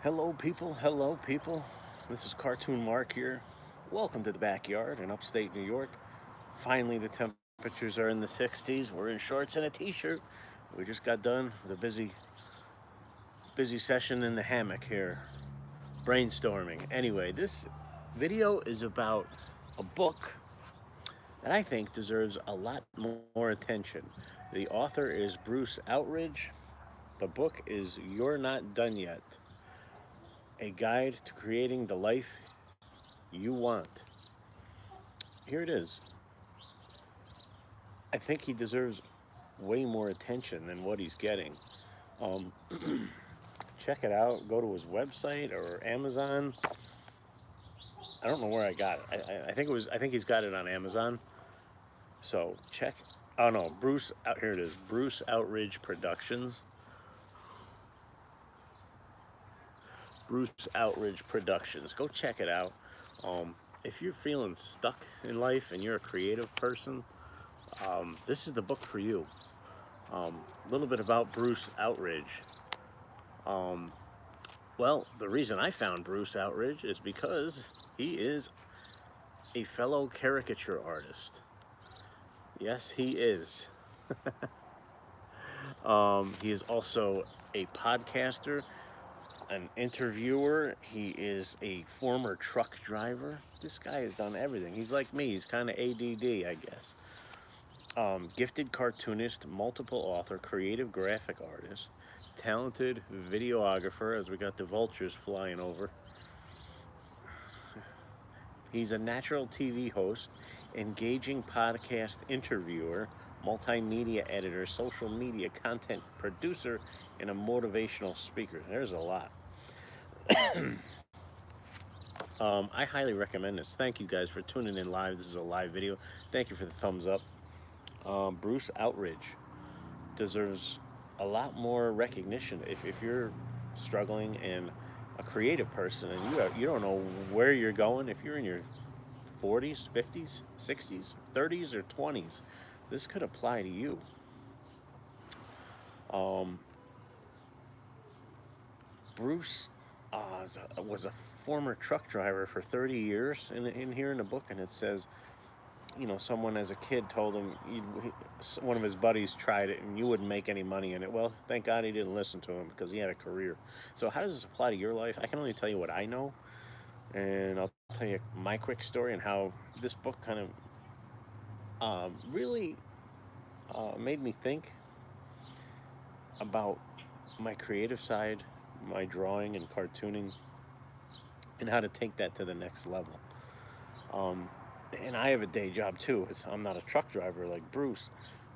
Hello people. This is Cartoon Mark here. Welcome to the backyard in upstate New York. Finally, the temperatures are in the 60s. We're in shorts and a t-shirt. We just got done with a busy session in the hammock here, brainstorming. Anyway, this video is about a book that I think deserves a lot more attention. The author is Bruce Outridge. The book is You're Not Done Yet, a guide to creating the life you want. Here it is. I think he deserves way more attention than what he's getting. Um, Check it out. Go to his website or Amazon. I don't know where I got it. I think it was. I think he's got it on Amazon. So check. Oh no, Bruce. Out here it is. Bruce Outridge Productions. Bruce Outridge Productions. Go check it out. If you're feeling stuck in life and you're a creative person, this is the book for you. A little bit about Bruce Outridge. Um, well, the reason I found Bruce Outridge is because he is a fellow caricature artist. Yes, he is. He is also a podcaster, an interviewer. He is a former truck driver. This guy has done everything. He's like me. He's kind of ADD, I guess. Gifted cartoonist, multiple author, creative graphic artist, talented videographer, as we got the vultures flying over. He's a natural TV host, engaging podcast interviewer, multimedia editor, social media content producer, and a motivational speaker. There's a lot. I highly recommend this. Thank you guys for tuning in live. This is a live video. Thank you for the thumbs up. Bruce Outridge deserves a lot more recognition. If you're struggling and a creative person and you don't know where you're going, if you're in your 40s, 50s, 60s, 30s, or 20s, this could apply to you. Um, Bruce was a former truck driver for 30 years in here in the book, and it says, someone as a kid told him one of his buddies tried it and you wouldn't make any money in it. Well, thank God he didn't listen to him because he had a career. So how does this apply to your life? I can only tell you what I know, and I'll tell you my quick story and how this book kind of really made me think about my creative side, my drawing and cartooning, and how to take that to the next level. Um, and I have a day job too. I'm not a truck driver like Bruce,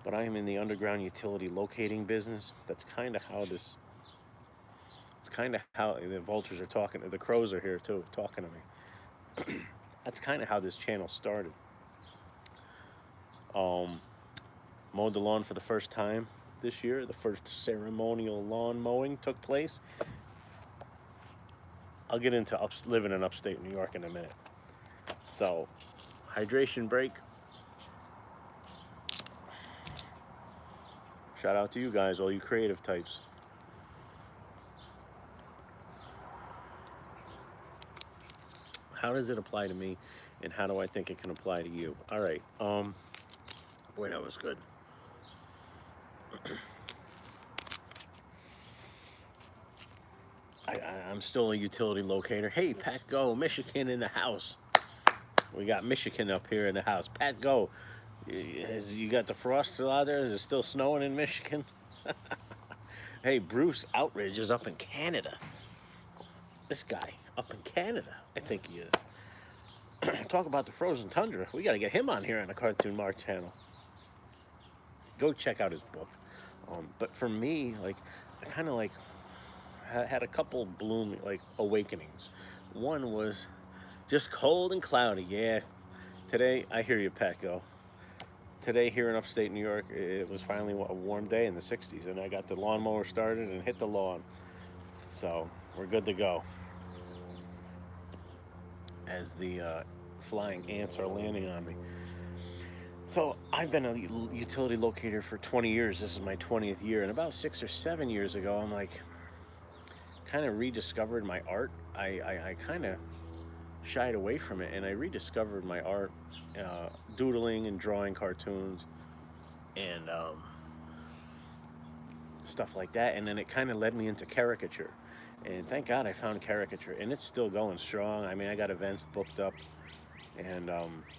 but I am in the underground utility locating business. That's kind of how this. It's kind of how the vultures are talking. The crows are here too, talking to me. That's kind of how this channel started. Um, Mowed the lawn for the first time this year. The first ceremonial lawn mowing took place. I'll get into living in upstate New York in a minute. So, hydration break. Shout out to you guys, all you creative types. How does it apply to me, and how do I think it can apply to you? All right. Boy, that was good. I'm still a utility locator. Hey, Pat Go, Michigan in the house. We got Michigan up here in the house. Pat Go, you got the frost still out there? Is it still snowing in Michigan? Hey, Bruce Outridge is up in Canada. This guy up in Canada, I think he is. Talk about the frozen tundra. We got to get him on here on the Cartoon Mark channel. Go check out his book. But for me, like, I kind of like had a couple awakenings. One was just cold and cloudy. Yeah, today I hear you, Pat. Go. Today here in upstate New York, it was finally a warm day in the 60s, and I got the lawnmower started and hit the lawn. So we're good to go. As the flying ants are landing on me. So I've been a utility locator for 20 years. This is my 20th year, and about 6 or 7 years ago, I'm like, kind of rediscovered my art. I kind of shied away from it, and I rediscovered my art, doodling and drawing cartoons and stuff like that. And then it kind of led me into caricature. And thank God I found caricature, and it's still going strong. I mean, I got events booked up, and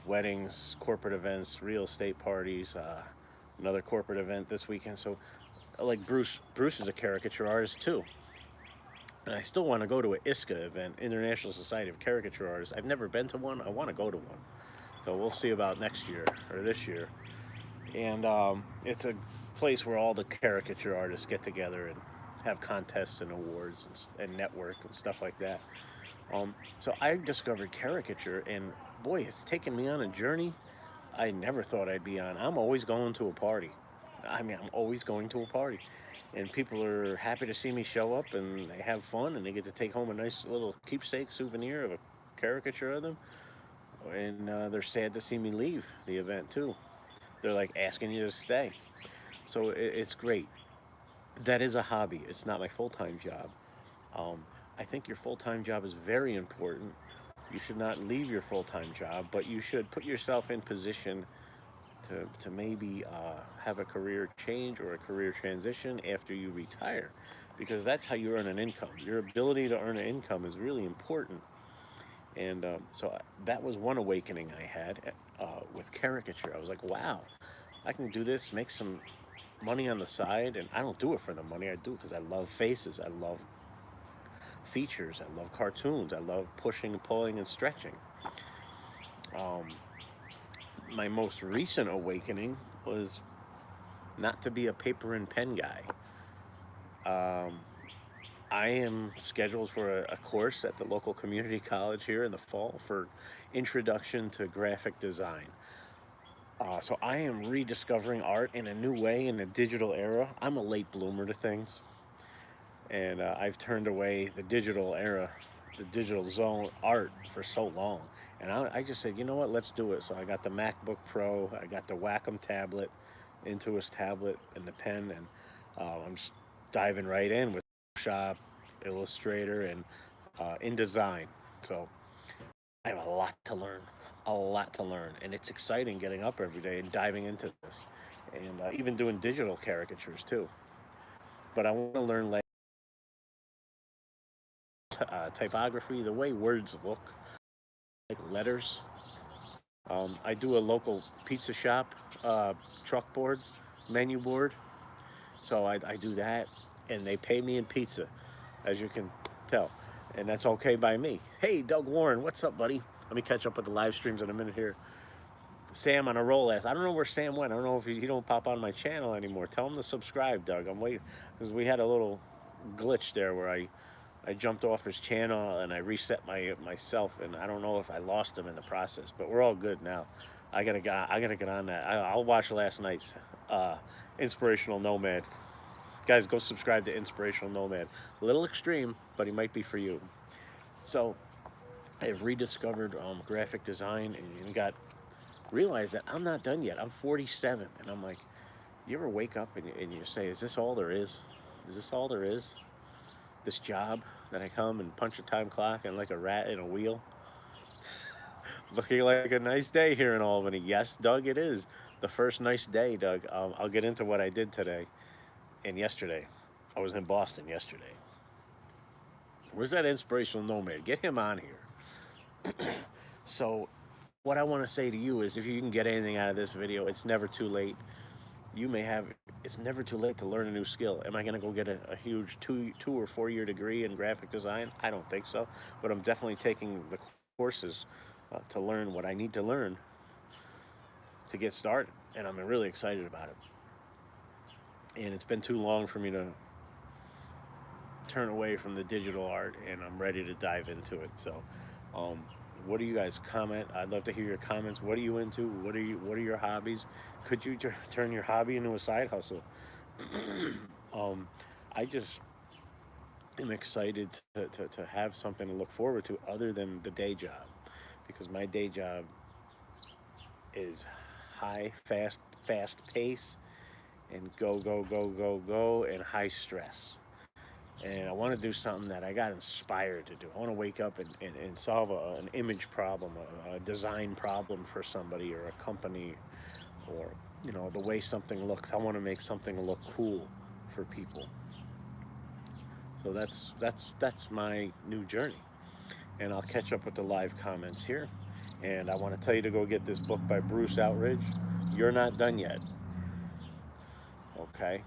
weddings, corporate events, real estate parties, another corporate event this weekend. So, like Bruce is a caricature artist too. And I still want to go to an ISCA event, International Society of Caricature Artists. I've never been to one. I want to go to one. So we'll see about next year or this year. And it's a place where all the caricature artists get together and have contests and awards and network and stuff like that. So I discovered caricature, and boy, it's taken me on a journey I never thought I'd be on. I'm always going to a party. I mean, I'm always going to a party. And people are happy to see me show up, and they have fun, and they get to take home a nice little keepsake souvenir of a caricature of them. And they're sad to see me leave the event, too. They're like asking you to stay. So it's great. That is a hobby. It's not my full time job. Um, I think your full time job is very important. You should not leave your full time job, but you should put yourself in position to maybe have a career change or a career transition after you retire, because that's how you earn an income. Your ability to earn an income is really important. And that was one awakening I had with caricature. I was like, wow, I can do this, make some money on the side, and I don't do it for the money. I do it because I love faces. I love features. I love cartoons. I love pushing and pulling and stretching. Um, my most recent awakening was not to be a paper and pen guy. Um, I am scheduled for a course at the local community college here in the fall for introduction to graphic design. So I am rediscovering art in a new way in the digital era. I'm a late bloomer to things, and I've turned away the digital era, the digital zone art for so long. And I just said, you know what, let's do it. So I got the MacBook Pro, I got the Wacom tablet, Intuos tablet, and the pen, and I'm just diving right in with Photoshop, Illustrator, and InDesign. So I have a lot to learn, a lot to learn, and it's exciting getting up every day and diving into this, and even doing digital caricatures too. But I want to learn typography, the way words look, like letters. I do a local pizza shop truck board, menu board, so I do that, and they pay me in pizza, as you can tell, and that's okay by me. Hey, Doug Warren, what's up, buddy? Let me catch up with the live streams in a minute here. Sam on a roll ass. I don't know where Sam went. I don't know if he don't pop on my channel anymore. Tell him to subscribe, Doug. I'm waiting because we had a little glitch there where I jumped off his channel and I reset myself, and I don't know if I lost him in the process, but we're all good now. I gotta get on that. I'll watch last night's Inspirational Nomad. Guys, go subscribe to Inspirational Nomad. A little extreme, but he might be for you. So I have rediscovered graphic design and got realized that I'm not done yet. I'm 47, and I'm like, you ever wake up and you say, is this all there is? Is this all there is? This job that I come and punch a time clock and like a rat in a wheel? Looking like a nice day here in Albany. Yes, Doug, it is. The first nice day, Doug. I'll get into what I did today and yesterday. I was in Boston yesterday. Where's that inspirational nomad? Get him on here. So, what I want to say to you is if you can get anything out of this video, it's never too late. You may have, it's never too late to learn a new skill. Am I going to go get a huge two or 4 year degree in graphic design? I don't think so. But I'm definitely taking the courses to learn what I need to learn to get started. And I'm really excited about it. And it's been too long for me to turn away from the digital art, and I'm ready to dive into it. So, um, what do you guys comment? I'd love to hear your comments. What are you into? What are your hobbies? Could you turn your hobby into a side hustle? um, I just am excited to have something to look forward to other than the day job, because my day job is high, fast pace, and go, and high stress. And I want to do something that I got inspired to do. I want to wake up and solve an image problem, a design problem for somebody or a company, or the way something looks. I want to make something look cool for people. So that's my new journey. And I'll catch up with the live comments here. And I want to tell you to go get this book by Bruce Outridge. You're not done yet. Okay.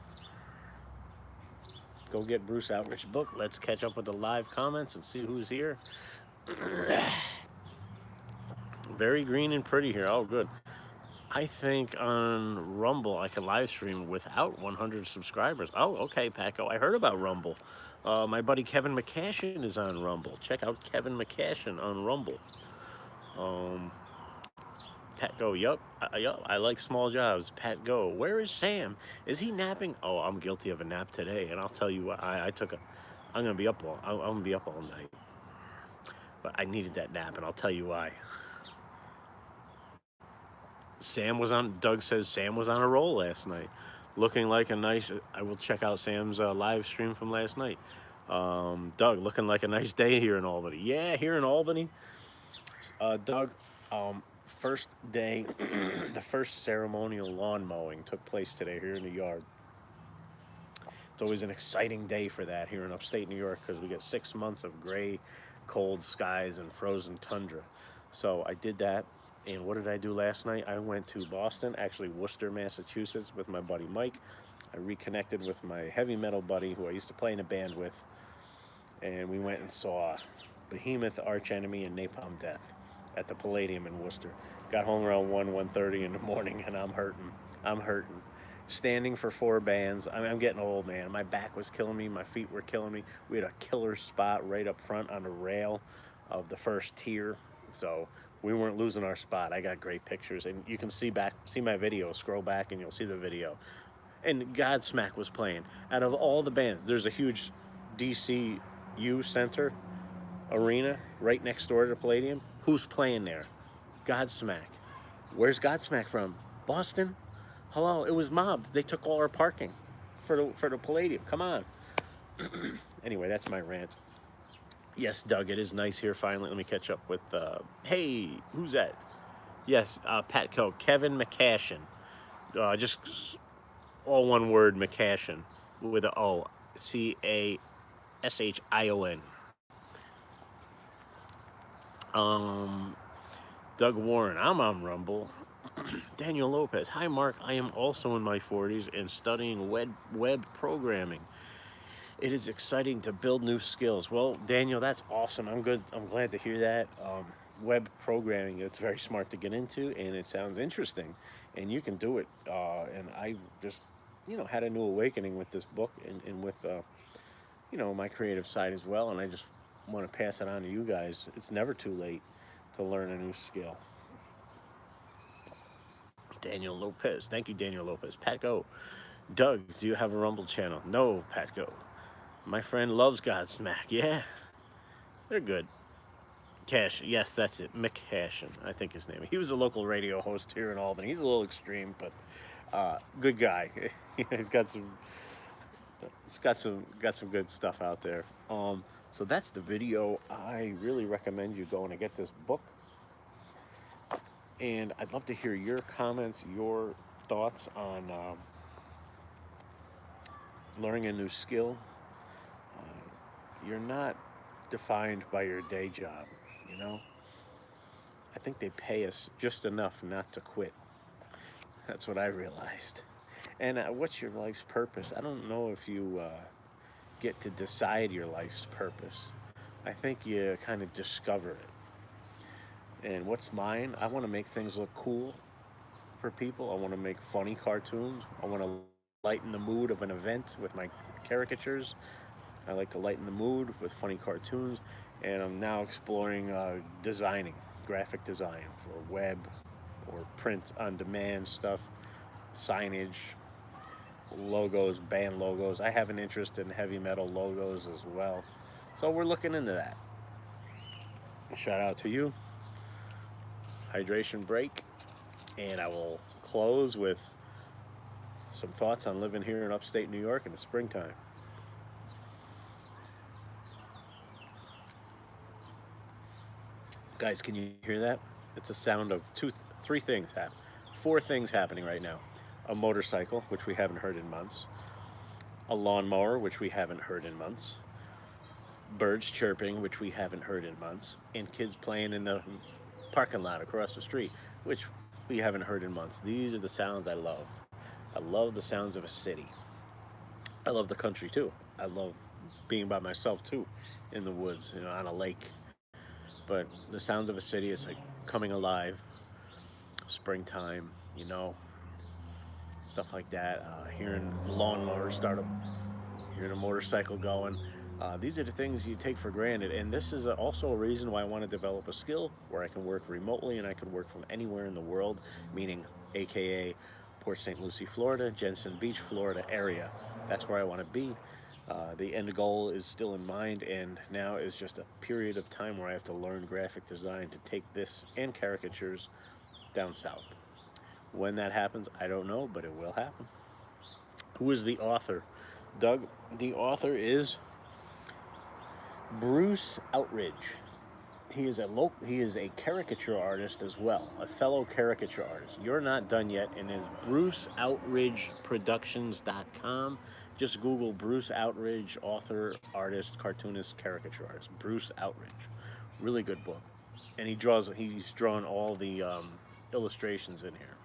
Go get Bruce Outridge's book. Let's catch up with the live comments and see who's here. Very green and pretty here. Oh, good. I think on Rumble I can live stream without 100 subscribers. Oh, okay, Paco. I heard about Rumble. My buddy Kevin McCashin is on Rumble. Check out Kevin McCashin on Rumble. Pat Go, yup, I like small jobs. Pat Go, where is Sam? Is he napping? Oh, I'm guilty of a nap today, and I'll tell you what, I took a. I'm gonna be up all night, but I needed that nap, and I'll tell you why. Doug says Sam was on a roll last night, looking like a nice. I will check out Sam's live stream from last night. Doug, looking like a nice day here in Albany. Yeah, here in Albany. Doug, first day, the first ceremonial lawn mowing took place today here in the yard. It's always an exciting day for that here in upstate New York because we get 6 months of gray, cold skies and frozen tundra. So I did that. And what did I do last night? I went to Boston, actually Worcester, Massachusetts, with my buddy Mike. I reconnected with my heavy metal buddy who I used to play in a band with. And we went and saw Behemoth, Arch Enemy, and Napalm Death at the Palladium in Worcester. Got home around 1:30 in the morning, and I'm hurting. Standing for 4 bands. I'm getting old, man. My back was killing me. My feet were killing me. We had a killer spot right up front on the rail of the first tier. So we weren't losing our spot. I got great pictures, and you can see my video. Scroll back, and you'll see the video. And Godsmack was playing. Out of all the bands, there's a huge DCU Center arena right next door to the Palladium. Who's playing there? Godsmack. Where's Godsmack from? Boston? Hello, it was mobbed. They took all our parking for the Palladium. Come on. Anyway, that's my rant. Yes, Doug, it is nice here finally. Let me catch up with, hey, who's that? Yes, Patco, Kevin McCashin. Just all one word, McCashin, with a O, Cashsion. Doug Warren, I'm on Rumble. Daniel Lopez, hi Mark, I am also in my 40s and studying web programming. It is exciting to build new skills. Well, Daniel, that's awesome. I'm glad to hear that. Web programming, it's very smart to get into, and it sounds interesting, and you can do it. And I just, had a new awakening with this book and with, my creative side as well. And I just want to pass it on to you guys. It's never too late to learn a new skill. Daniel Lopez. Thank you, Daniel Lopez. Pat Go. Doug, do you have a Rumble channel? No, Pat Go. My friend loves Godsmack. Yeah, they're good. Cash, yes, that's it. Mick Cashin, I think his name. He was a local radio host here in Albany. He's a little extreme, but good guy. He's got some good stuff out there. So that's the video. I really recommend you going to get this book. And I'd love to hear your comments, your thoughts on learning a new skill. You're not defined by your day job, I think they pay us just enough not to quit. That's what I realized. And what's your life's purpose? I don't know if you get to decide your life's purpose. I think you kind of discover it. And what's mine? I want to make things look cool for people. I want to make funny cartoons. I want to lighten the mood of an event with my caricatures. I like to lighten the mood with funny cartoons. And I'm now exploring designing, graphic design for web or print on demand stuff, signage, logos, band logos. I have an interest in heavy metal logos as well. So we're looking into that. Shout out to you. Hydration break, and I will close with some thoughts on living here in upstate New York in the springtime. Guys, can you hear that? It's a sound of three things happen, four things happening right now. A motorcycle, which we haven't heard in months. A lawnmower, which we haven't heard in months. Birds chirping, which we haven't heard in months. And kids playing in the parking lot across the street, which we haven't heard in months. These are the sounds I love. I love the sounds of a city. I love the country too. I love being by myself too, in the woods, on a lake. But the sounds of a city is like coming alive, springtime, stuff like that. Hearing the lawnmower start up, hearing a motorcycle going. These are the things you take for granted, and this is also a reason why I want to develop a skill where I can work remotely and I can work from anywhere in the world, meaning AKA Port St. Lucie, Florida, Jensen Beach, Florida area. That's where I want to be. The end goal is still in mind, and now is just a period of time where I have to learn graphic design to take this and caricatures down south. When that happens, I don't know, but it will happen. Who is the author? Doug, the author is Bruce Outridge. He is a caricature artist as well, a fellow caricature artist. You're not done yet, and is BruceOutridgeProductions.com. Just Google Bruce Outridge, author, artist, cartoonist, caricature artist. Bruce Outridge, really good book, and He's drawn all the illustrations in here.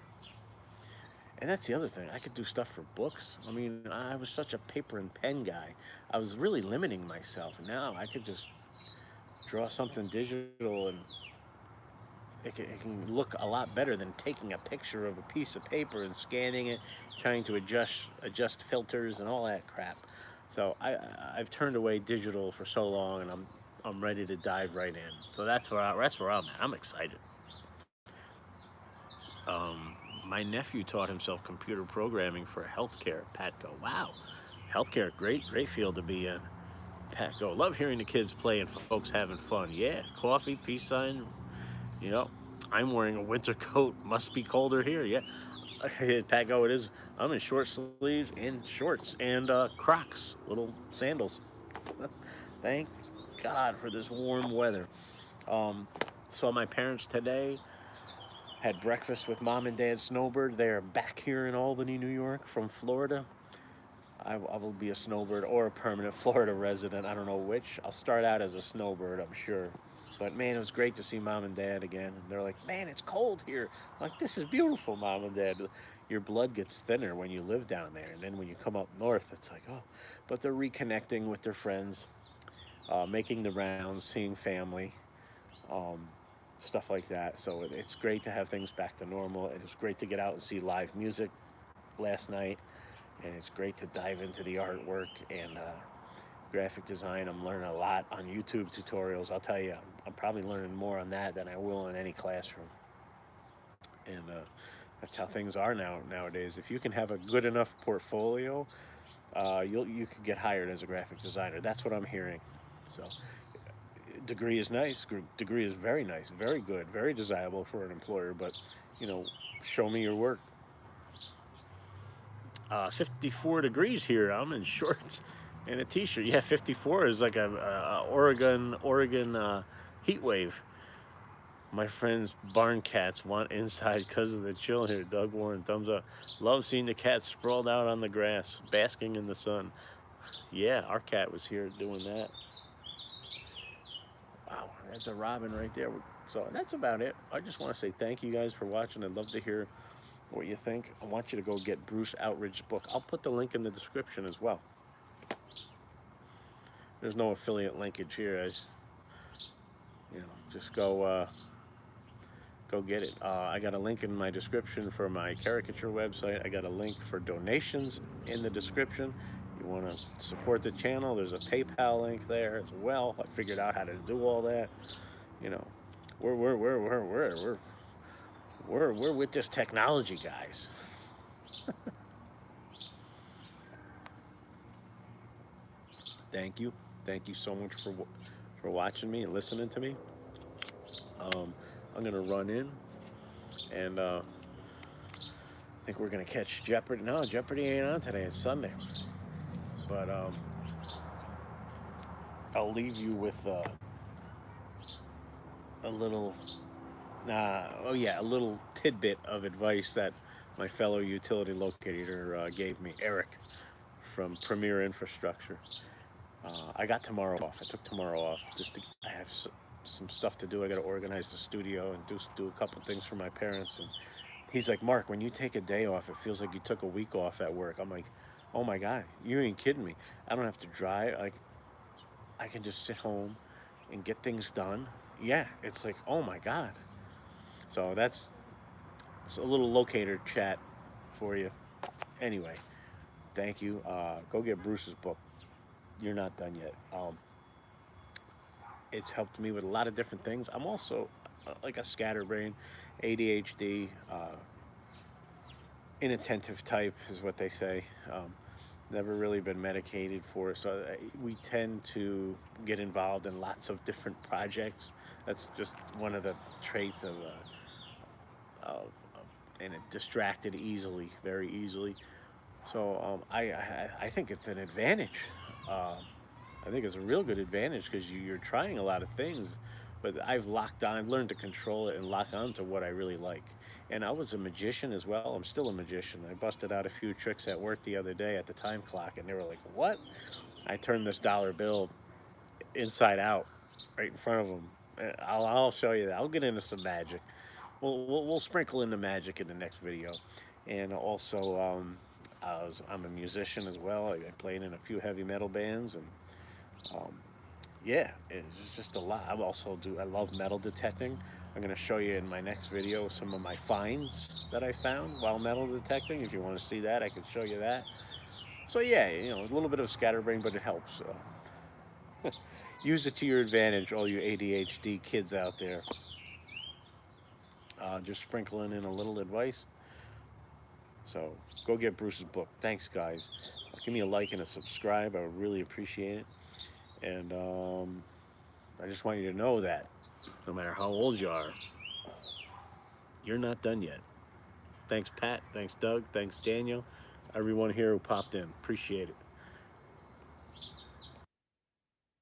And that's the other thing. I could do stuff for books. I mean, I was such a paper and pen guy. I was really limiting myself. Now I could just draw something digital, and it can look a lot better than taking a picture of a piece of paper and scanning it, trying to adjust filters and all that crap. So I've turned away digital for so long, and I'm ready to dive right in. So that's where I'm at. I'm excited. My nephew taught himself computer programming for healthcare. Patco. Wow, healthcare, great field to be in. Patco. Love hearing the kids play and folks having fun. Yeah, coffee, peace sign. You know, I'm wearing a winter coat. Must be colder here. Yeah, Patco. It is. I'm in short sleeves and shorts and Crocs, little sandals. Thank God for this warm weather. Um, Saw my parents today. Had breakfast with mom and dad Snowbird. They are back here in Albany, New York, from Florida. I will be a snowbird or a permanent Florida resident. I don't know which. I'll start out as a snowbird, I'm sure. But man, it was great to see mom and dad again. And they're like, man, it's cold here. I'm like, this is beautiful, mom and dad. Your blood gets thinner when you live down there. And then when you come up north, it's like, oh. But they're reconnecting with their friends, making the rounds, seeing family, um, stuff like that. So it's great to have things back to normal. It was great to get out and see live music last night, and it's great to dive into the artwork and graphic design. I'm learning a lot on YouTube tutorials. I'll tell you, I'm probably learning more on that than I will in any classroom. And that's how things are nowadays. If you can have a good enough portfolio, you could get hired as a graphic designer. That's what I'm hearing. So, degree is nice. Degree is very nice, very good, very desirable for an employer. But you know, show me your work. 54 degrees here. I'm in shorts and a t-shirt. Yeah, 54 is like a Oregon heat wave. My friends' barn cats want inside because of the chill here. Doug Warren, thumbs up. Love seeing the cats sprawled out on the grass, basking in the sun. Yeah, our cat was here doing that. Wow, that's a robin right there. So that's about it. I just want to say thank you guys for watching. I'd love to hear what you think. I want you to go get Bruce Outridge's book. I'll put the link in the description as well. There's no affiliate linkage here. Just go get it. I got a link in my description for my caricature website. I got a link for donations in the description. You want to support the channel, there's a PayPal link there as well. I figured out how to do all that. You know, we're with this technology, guys. Thank you so much for watching me and listening to me. I'm gonna run in, and I think we're gonna catch Jeopardy. No, Jeopardy ain't on today. It's Sunday, but I'll leave you with a little, oh yeah, a little tidbit of advice that my fellow utility locator gave me, Eric from Premier Infrastructure. I got tomorrow off. I took tomorrow off just to. I have some stuff to do. I got to organize the studio and do a couple things for my parents. And he's like, Mark, when you take a day off, it feels like you took a week off at work. I'm like, oh my god, you ain't kidding me. I don't have to drive. Like, I can just sit home and get things done. Yeah, it's like, oh my god. So that's it's a little locator chat for you. Anyway, thank you. Go get Bruce's book. You're not done yet. It's helped me with a lot of different things. I'm also like a scatterbrain, ADHD, inattentive type is what they say. Never really been medicated for it, so we tend to get involved in lots of different projects. That's just one of the traits of and it distracted easily, very easily. So I think it's an advantage. Uh, I think it's a real good advantage because you're trying a lot of things, but I've learned to control it and lock on to what I really like. And I was a magician as well. I'm still a magician. I busted out a few tricks at work the other day at the time clock, and they were like, "What?" I turned this dollar bill inside out, right in front of them. I'll show you that. I'll get into some magic. We'll sprinkle in the magic in the next video, and also I'm a musician as well. I played in a few heavy metal bands, and um, yeah, it's just a lot. I love metal detecting. I'm going to show you in my next video some of my finds that I found while metal detecting. If you want to see that, I can show you that. So yeah, a little bit of scatterbrain, but it helps. Use it to your advantage, all you ADHD kids out there. Just sprinkling in a little advice. So go get Bruce's book. Thanks, guys. Give me a like and a subscribe. I would really appreciate it. And I just want you to know that no matter how old you are, you're not done yet. Thanks, Pat. Thanks, Doug. Thanks, Daniel. Everyone here who popped in. Appreciate it.